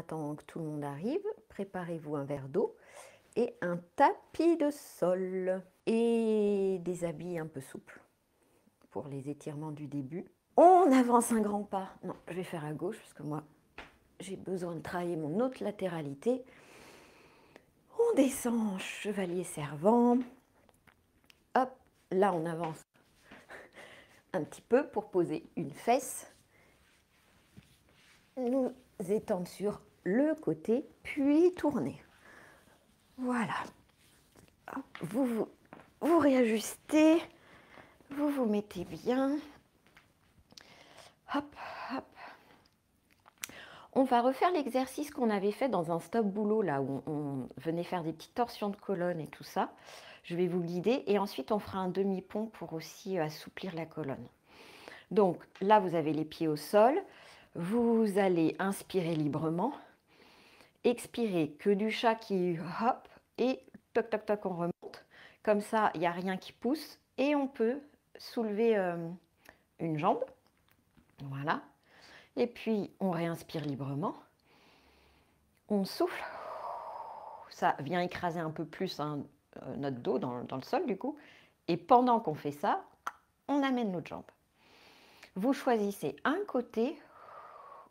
attendant que tout le monde arrive, préparez-vous un verre d'eau et un tapis de sol et des habits un peu souples pour les étirements du début. On avance un grand pas. Non, je vais faire à gauche parce que moi, j'ai besoin de travailler mon autre latéralité. On descend, chevalier servant. Hop, là on avance un petit peu pour poser une fesse. Nous étendre sur le côté, puis tourner. Voilà. Hop, vous réajustez, vous vous mettez bien. Hop, hop. On va refaire l'exercice qu'on avait fait dans un stop boulot, là où on venait faire des petites torsions de colonne et tout ça. Je vais vous guider et ensuite on fera un demi-pont pour aussi assouplir la colonne. Donc là, vous avez les pieds au sol. Vous allez inspirer librement. Expirer, que du chat qui hop et toc toc toc on remonte. Comme ça, il n'y a rien qui pousse et on peut soulever une jambe. Voilà. Et puis on réinspire librement. On souffle. Ça vient écraser un peu plus notre dos dans le sol du coup. Et pendant qu'on fait ça, on amène notre jambe. Vous choisissez un côté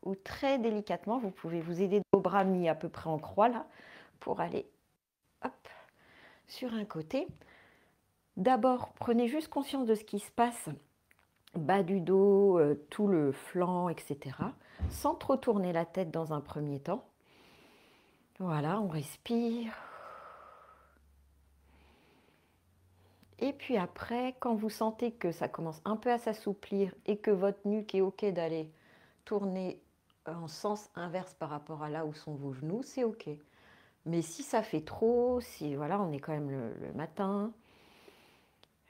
ou très délicatement, vous pouvez vous aider de vos bras mis à peu près en croix là pour aller hop, sur un côté. D'abord, prenez juste conscience de ce qui se passe, bas du dos, tout le flanc, etc. Sans trop tourner la tête dans un premier temps. Voilà, on respire. Et puis après, quand vous sentez que ça commence un peu à s'assouplir et que votre nuque est OK d'aller tourner en sens inverse par rapport à là où sont vos genoux, c'est OK. Mais si ça fait trop, si voilà, on est quand même le matin,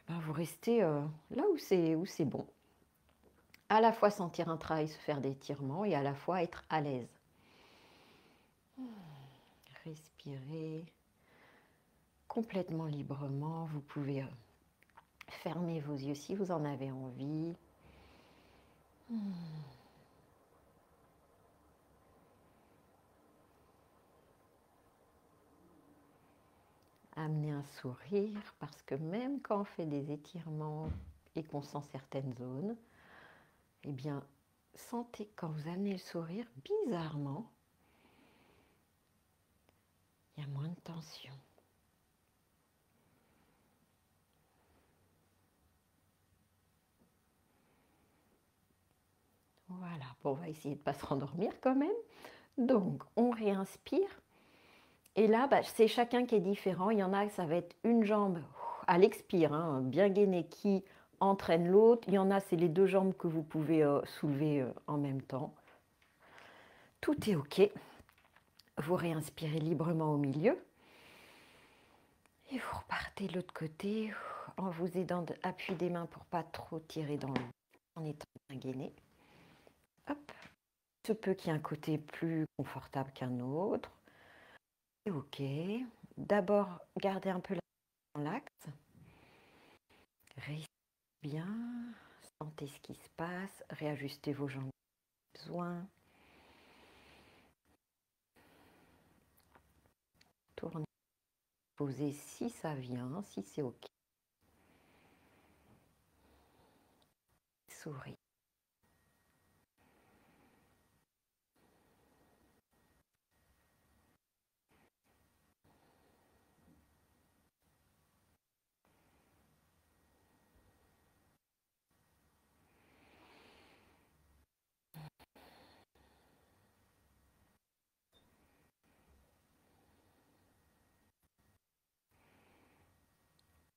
ben vous restez là où c'est bon. À la fois sentir un travail se faire des étirements et à la fois être à l'aise. Respirez complètement librement. Vous pouvez fermer vos yeux si vous en avez envie. Amener un sourire parce que même quand on fait des étirements et qu'on sent certaines zones, eh bien, sentez quand vous amenez le sourire, bizarrement, il y a moins de tension. Voilà, bon, on va essayer de ne pas se rendormir quand même. Donc, on réinspire. Et là, c'est chacun qui est différent. Il y en a, ça va être une jambe à l'expire, hein, bien gainée, qui entraîne l'autre. Il y en a, c'est les deux jambes que vous pouvez soulever en même temps. Tout est OK. Vous réinspirez librement au milieu. Et vous repartez de l'autre côté en vous aidant d'appui des mains pour ne pas trop tirer dans le en étant bien gainé. Hop. Il se peut qu'il y ait un côté plus confortable qu'un autre. C'est OK. D'abord, gardez un peu la dans l'axe. Respirez bien. Sentez ce qui se passe. Réajustez vos jambes si besoin. Tournez. Posez si ça vient, si c'est OK. Souris.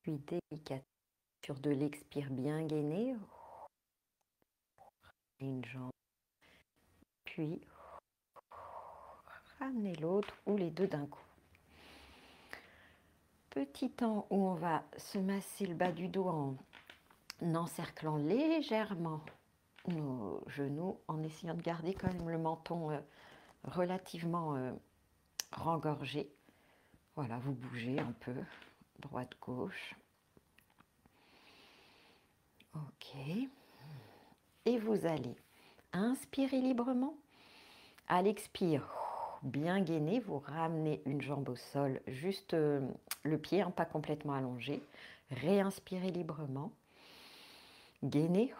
Puis délicat sur de l'expire bien gainé. Une jambe. Puis ramenez l'autre ou les deux d'un coup. Petit temps où on va se masser le bas du dos en encerclant légèrement nos genoux en essayant de garder quand même le menton relativement rengorgé. Voilà, vous bougez un peu, droite-gauche. OK. Et vous allez inspirer librement. À l'expire, bien gainé, vous ramenez une jambe au sol, juste le pied, hein, pas complètement allongé. Réinspirez librement, gainez,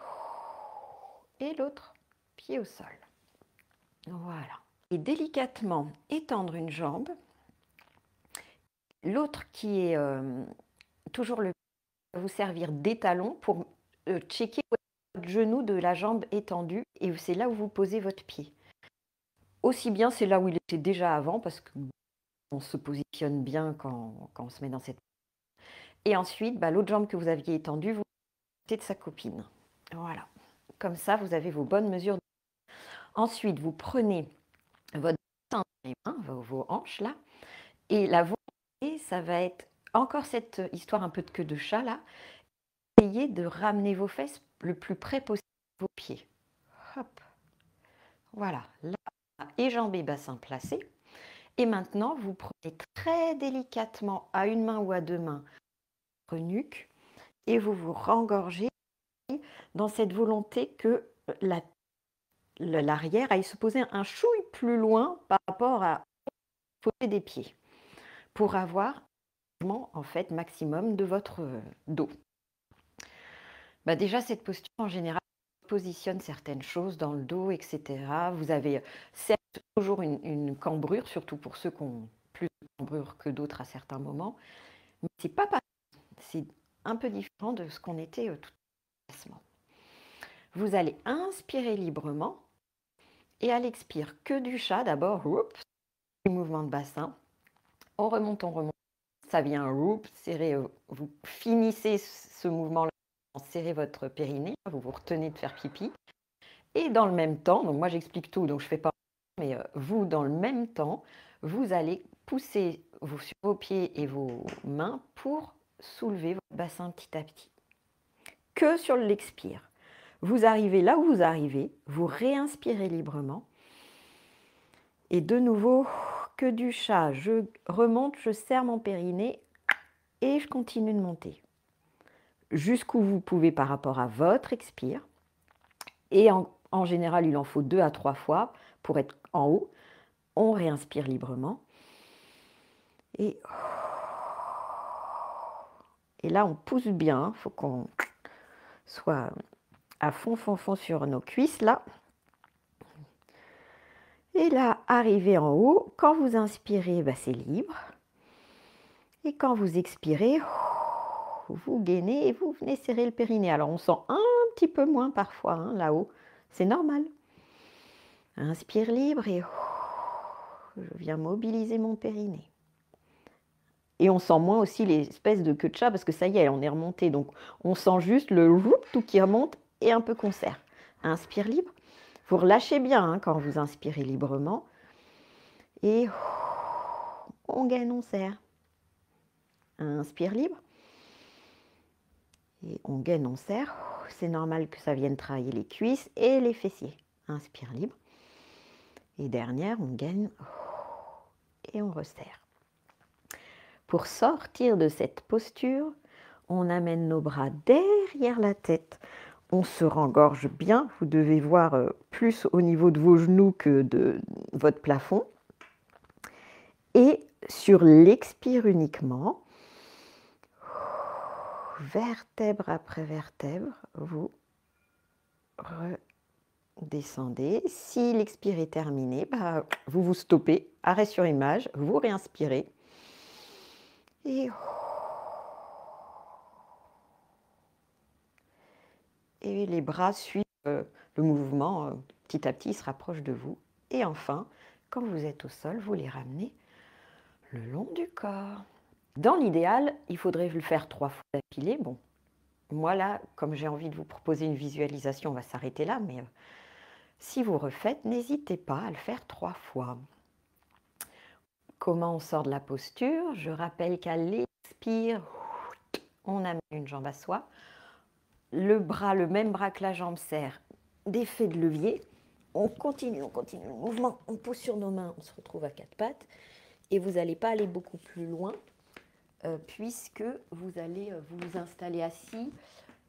et l'autre pied au sol. Voilà. Et délicatement étendre une jambe, l'autre qui est toujours le va vous servir d'étalon pour checker votre genou de la jambe étendue, et c'est là où vous posez votre pied. Aussi bien, c'est là où il était déjà avant, parce qu'on se positionne bien quand on se met dans cette... Et ensuite, bah, l'autre jambe que vous aviez étendue, vous mettez de sa copine. Voilà. Comme ça, vous avez vos bonnes mesures. Ensuite, vous prenez votre bassin dans les mains, vos hanches là, et la volonté, ça va être encore cette histoire un peu de queue de chat là. Essayez de ramener vos fesses le plus près possible de vos pieds. Hop. Voilà. Là, et jambes et bassin placés. Et maintenant, vous prenez très délicatement à une main ou à deux mains votre nuque et vous vous rengorgez dans cette volonté que l'arrière aille se poser un chouille plus loin par rapport à côté des pieds pour avoir en fait maximum de votre dos. Bah déjà, cette posture en général positionne certaines choses dans le dos, etc. Vous avez certes toujours une cambrure, surtout pour ceux qui ont plus de cambrure que d'autres à certains moments, mais c'est pas pareil. C'est un peu différent de ce qu'on était tout à l'heure. Vous allez inspirer librement et à l'expire, que du chat d'abord, mouvement de bassin. On remonte, ça vient, serrez, vous finissez ce mouvement-là, serrez votre périnée, vous vous retenez de faire pipi. Et dans le même temps, donc moi j'explique tout, donc je ne fais pas, mais vous, dans le même temps, vous allez pousser sur vos pieds et vos mains pour soulever votre bassin petit à petit. Que sur l'expire. Vous arrivez là où vous arrivez, vous réinspirez librement. Et de nouveau, que du chat. Je remonte, je serre mon périnée et je continue de monter. Jusqu'où vous pouvez par rapport à votre expire. Et en général, il en faut 2 à 3 fois pour être en haut. On réinspire librement. Et là, on pousse bien. Il faut qu'on soit à fond, fond, fond sur nos cuisses, là. Et là, arrivé en haut, quand vous inspirez, bah, c'est libre. Et quand vous expirez, vous gainez et vous venez serrer le périnée. Alors, on sent un petit peu moins parfois, hein, là-haut. C'est normal. Inspire libre et je viens mobiliser mon périnée. Et on sent moins aussi l'espèce de queue de chat parce que ça y est, on est remonté. Donc, on sent juste le tout qui remonte et un peu qu'on serre. Inspire libre. Vous relâchez bien hein, quand vous inspirez librement. Et on gaine, on serre. Inspire libre. Et on gaine, on serre. C'est normal que ça vienne travailler les cuisses et les fessiers. Inspire libre. Et dernière, on gaine et on resserre. Pour sortir de cette posture, on amène nos bras derrière la tête. On se rengorge bien. Vous devez voir plus au niveau de vos genoux que de votre plafond. Et sur l'expire uniquement, vertèbre après vertèbre, vous redescendez. Si l'expire est terminé, bah, vous vous stoppez, arrêt sur image, vous réinspirez. Et les bras suivent le mouvement, petit à petit, ils se rapprochent de vous. Et enfin, quand vous êtes au sol, vous les ramenez le long du corps. Dans l'idéal, il faudrait le faire 3 fois d'affilée. Bon, moi là, comme j'ai envie de vous proposer une visualisation, on va s'arrêter là, mais si vous refaites, n'hésitez pas à le faire 3 fois. Comment on sort de la posture? Je rappelle qu'à l'expire, on amène une jambe à soi. Le même bras que la jambe serre, d'effet de levier. On continue le mouvement, on pousse sur nos mains, on se retrouve à 4 pattes. Et vous n'allez pas aller beaucoup plus loin puisque vous allez vous installer assis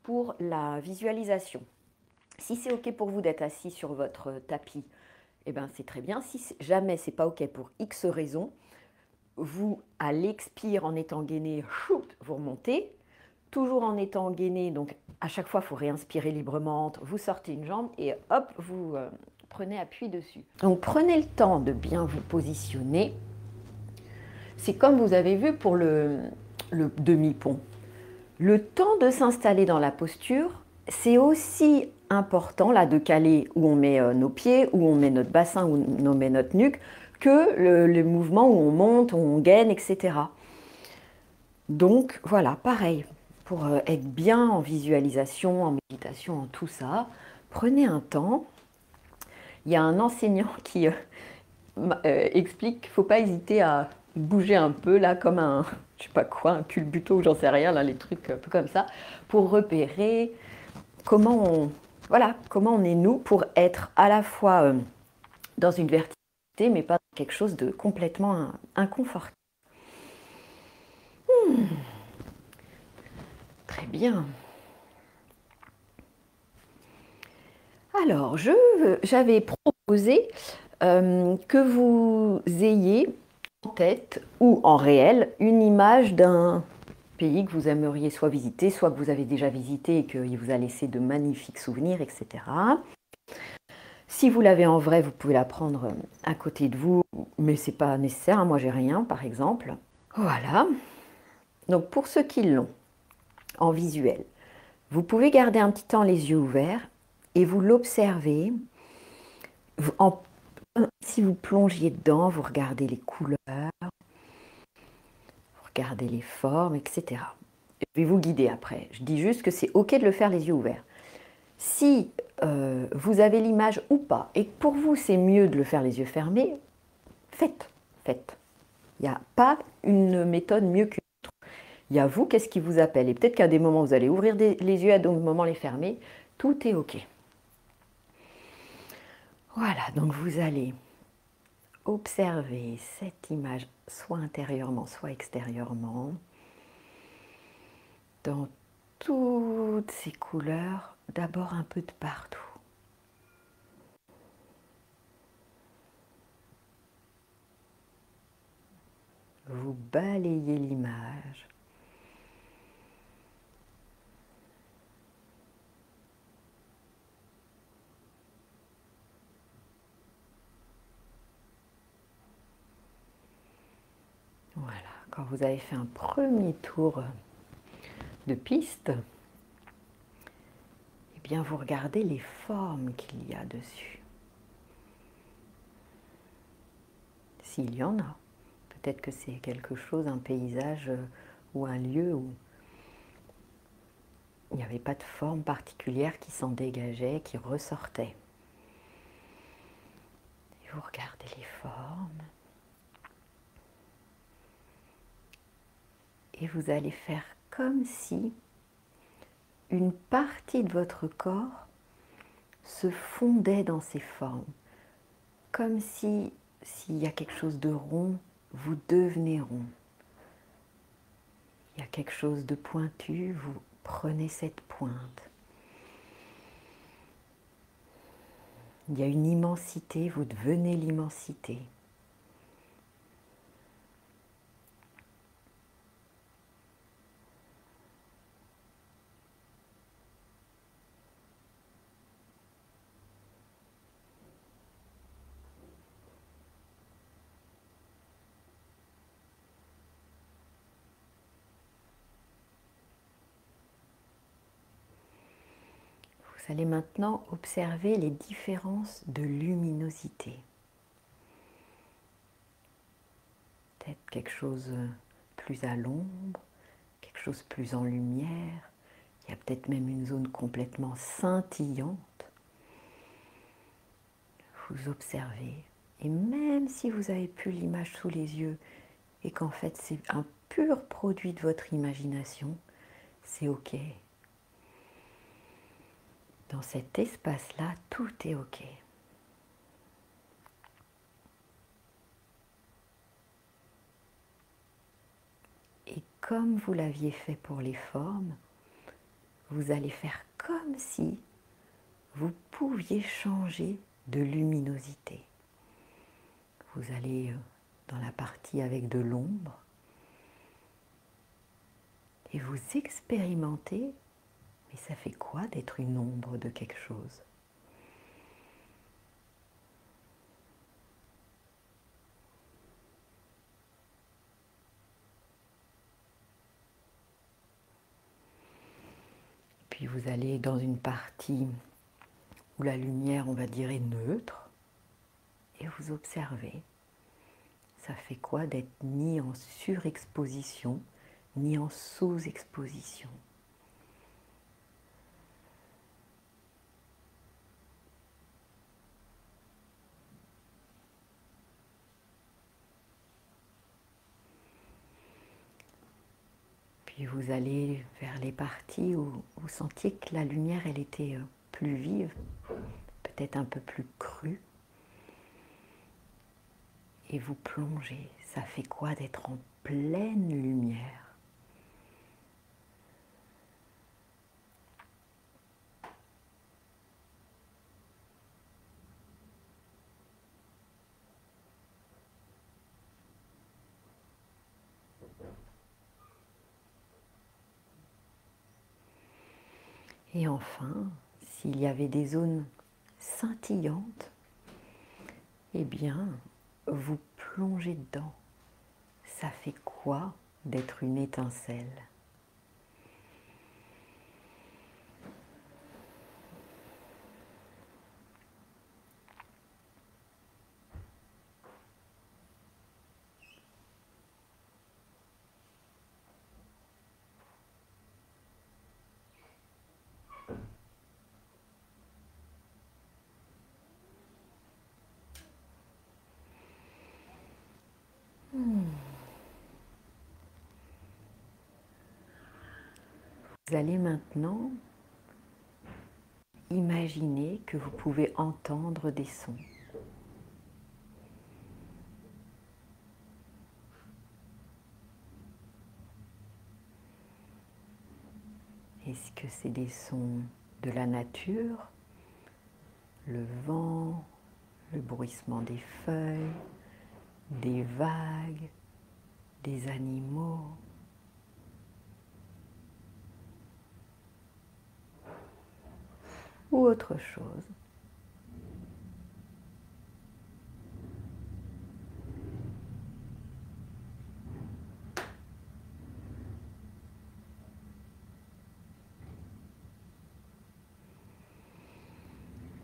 pour la visualisation. Si c'est OK pour vous d'être assis sur votre tapis, eh ben, c'est très bien. Si jamais c'est pas OK pour X raison, vous, à l'expire, en étant gainé, choup, vous remontez. Toujours en étant gainé, donc à chaque fois, il faut réinspirer librement. Vous sortez une jambe et hop, vous prenez appui dessus. Donc prenez le temps de bien vous positionner. C'est comme vous avez vu pour le demi-pont. Le temps de s'installer dans la posture, c'est aussi important là de caler où on met nos pieds, où on met notre bassin, où on met notre nuque, que le mouvement où on monte, où on gaine, etc. Donc voilà, pareil, pour être bien en visualisation, en méditation, en tout ça, prenez un temps. Il y a un enseignant qui explique qu'il ne faut pas hésiter à bouger un peu là comme un, je sais pas quoi, un culbuto ou j'en sais rien, là, les trucs un peu comme ça, pour repérer comment on, voilà, comment on est nous pour être à la fois dans une verticalité mais pas dans quelque chose de complètement inconfortable. Très bien. Alors, j'avais proposé que vous ayez en tête ou en réel une image d'un pays que vous aimeriez soit visiter, soit que vous avez déjà visité et qu'il vous a laissé de magnifiques souvenirs, etc. Si vous l'avez en vrai, vous pouvez la prendre à côté de vous, mais c'est pas nécessaire. Hein, moi, j'ai rien, par exemple. Voilà. Donc, pour ceux qui l'ont en visuel, vous pouvez garder un petit temps les yeux ouverts et vous l'observez. Si vous plongiez dedans, vous regardez les couleurs, vous regardez les formes, etc. Je vais vous guider après. Je dis juste que c'est OK de le faire les yeux ouverts. Si vous avez l'image ou pas, et que pour vous c'est mieux de le faire les yeux fermés, faites. Il n'y a pas une méthode mieux qu'une autre. Il y a vous, qu'est-ce qui vous appelle. Et peut-être qu'à des moments vous allez ouvrir les yeux, à d'autres moments les fermer. Tout est OK. Voilà, donc vous allez observer cette image, soit intérieurement, soit extérieurement, dans toutes ces couleurs, d'abord un peu de partout. Vous balayez l'image. Voilà, quand vous avez fait un premier tour de piste, eh bien vous regardez les formes qu'il y a dessus. S'il y en a. Peut-être que c'est quelque chose, un paysage ou un lieu où il n'y avait pas de forme particulière qui s'en dégageait, qui ressortait. Et vous regardez les formes. Et vous allez faire comme si une partie de votre corps se fondait dans ces formes. Comme si, s'il y a quelque chose de rond, vous devenez rond. Il y a quelque chose de pointu, vous prenez cette pointe. Il y a une immensité, vous devenez l'immensité. Vous allez maintenant observer les différences de luminosité. Peut-être quelque chose plus à l'ombre, quelque chose plus en lumière. Il y a peut-être même une zone complètement scintillante. Vous observez. Et même si vous n'avez plus l'image sous les yeux et qu'en fait c'est un pur produit de votre imagination, c'est OK. Dans cet espace-là, tout est OK. Et comme vous l'aviez fait pour les formes, vous allez faire comme si vous pouviez changer de luminosité. Vous allez dans la partie avec de l'ombre et vous expérimentez, mais ça fait quoi d'être une ombre de quelque chose? Puis vous allez dans une partie où la lumière, on va dire, est neutre et vous observez. Ça fait quoi d'être ni en surexposition, ni en sous-exposition? Puis vous allez vers les parties où vous sentiez que la lumière, elle était plus vive, peut-être un peu plus crue. Et vous plongez. Ça fait quoi d'être en pleine lumière? Et enfin, s'il y avait des zones scintillantes, eh bien, vous plongez dedans. Ça fait quoi d'être une étincelle? Vous allez maintenant imaginer que vous pouvez entendre des sons. Est-ce que c'est des sons de la nature, le vent, le bruissement des feuilles, des vagues, des animaux? Ou autre chose?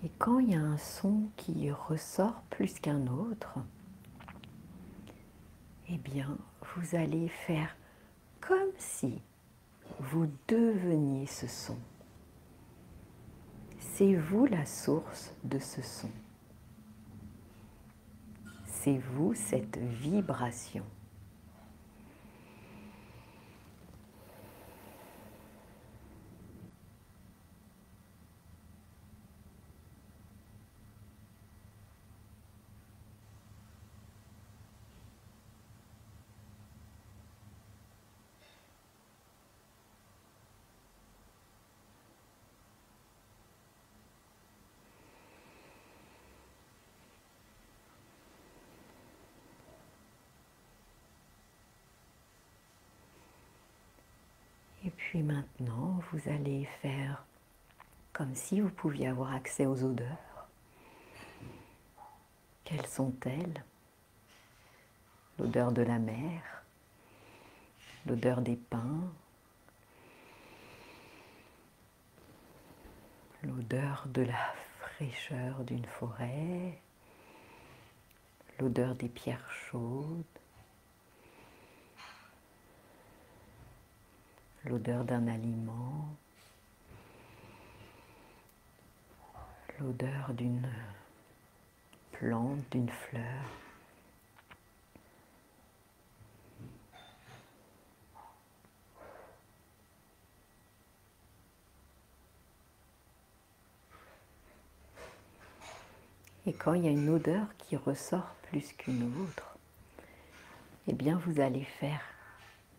Et quand il y a un son qui ressort plus qu'un autre, eh bien, vous allez faire comme si vous deveniez ce son. C'est vous la source de ce son. C'est vous cette vibration. Et puis maintenant, vous allez faire comme si vous pouviez avoir accès aux odeurs. Quelles sont-elles? L'odeur de la mer, l'odeur des pins, l'odeur de la fraîcheur d'une forêt, l'odeur des pierres chaudes, l'odeur d'un aliment, l'odeur d'une plante, d'une fleur. Et quand il y a une odeur qui ressort plus qu'une autre, eh bien vous allez faire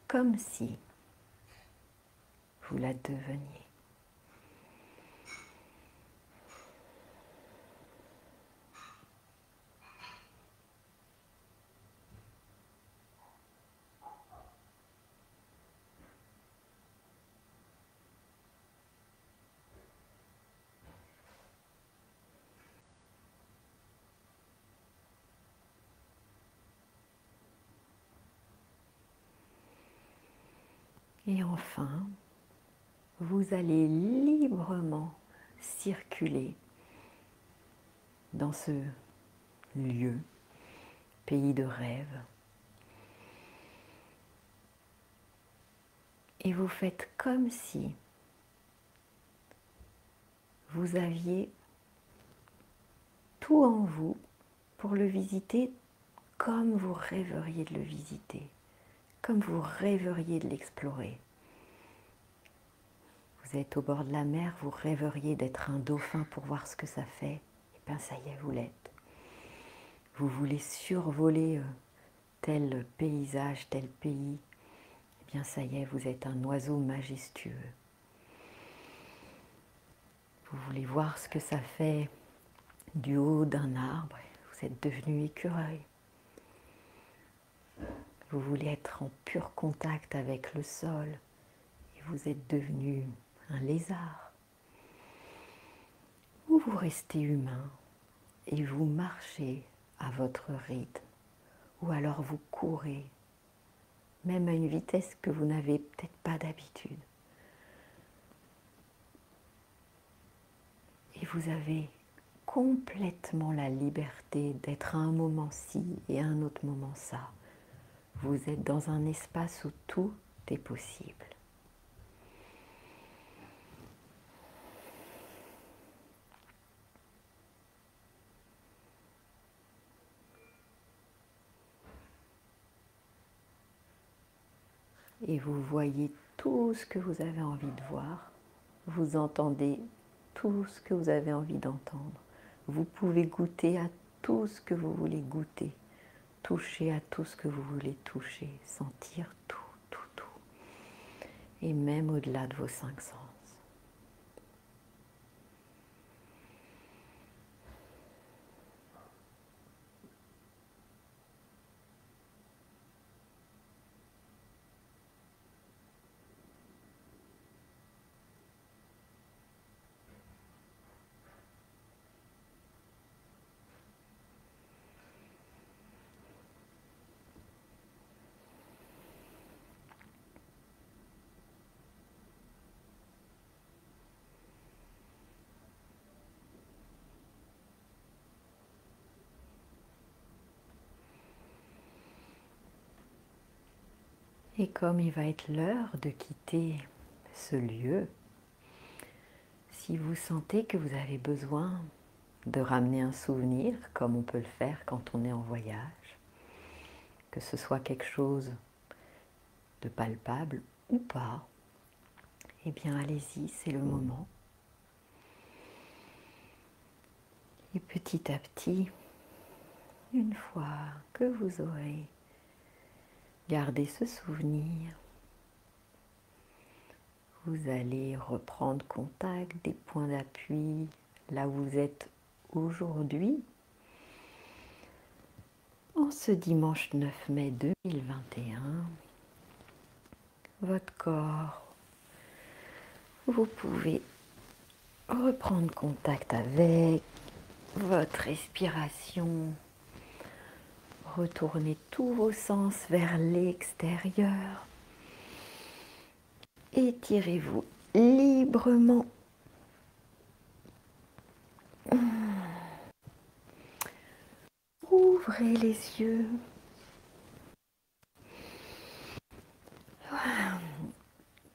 comme si vous la deveniez. Et enfin, vous allez librement circuler dans ce lieu, pays de rêve. Et vous faites comme si vous aviez tout en vous pour le visiter comme vous rêveriez de le visiter, comme vous rêveriez de l'explorer. Vous êtes au bord de la mer, vous rêveriez d'être un dauphin pour voir ce que ça fait. Et bien ça y est, vous l'êtes. Vous voulez survoler tel paysage, tel pays. Et bien ça y est, vous êtes un oiseau majestueux. Vous voulez voir ce que ça fait du haut d'un arbre. Vous êtes devenu écureuil. Vous voulez être en pur contact avec le sol. Et vous êtes devenu un lézard. Ou vous restez humain et vous marchez à votre rythme. Ou alors vous courez, même à une vitesse que vous n'avez peut-être pas d'habitude. Et vous avez complètement la liberté d'être à un moment ci et à un autre moment ça. Vous êtes dans un espace où tout est possible. Et vous voyez tout ce que vous avez envie de voir. Vous entendez tout ce que vous avez envie d'entendre. Vous pouvez goûter à tout ce que vous voulez goûter. Toucher à tout ce que vous voulez toucher. Sentir tout, tout, tout. Et même au-delà de vos 5 sens. Et comme il va être l'heure de quitter ce lieu, si vous sentez que vous avez besoin de ramener un souvenir, comme on peut le faire quand on est en voyage, que ce soit quelque chose de palpable ou pas, eh bien allez-y, c'est le moment. Et petit à petit, une fois que vous aurez gardé ce souvenir, vous allez reprendre contact des points d'appui là où vous êtes aujourd'hui, en ce dimanche 9 mai 2021. Votre corps, vous pouvez reprendre contact avec votre respiration, retourner tous vos sens vers l'extérieur. Étirez-vous librement. Ouvrez les yeux.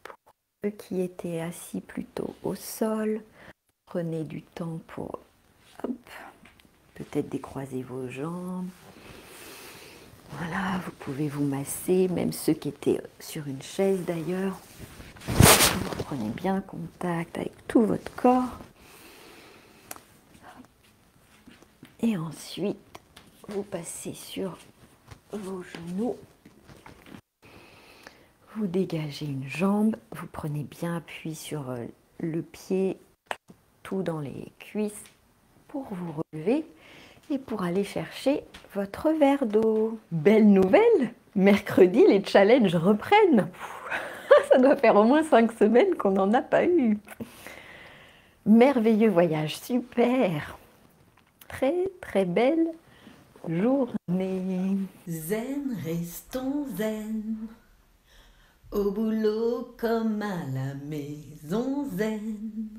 Pour ceux qui étaient assis plutôt au sol, prenez du temps pour peut-être décroiser vos jambes. Voilà, vous pouvez vous masser, même ceux qui étaient sur une chaise d'ailleurs. Vous prenez bien contact avec tout votre corps. Et ensuite, vous passez sur vos genoux. Vous dégagez une jambe, vous prenez bien appui sur le pied, tout dans les cuisses pour vous relever et pour aller chercher votre verre d'eau. Belle nouvelle, mercredi les challenges reprennent. Ça doit faire au moins 5 semaines qu'on n'en a pas eu. Merveilleux voyage, super. Très très belle journée. Zen, restons zen. Au boulot comme à la maison zen.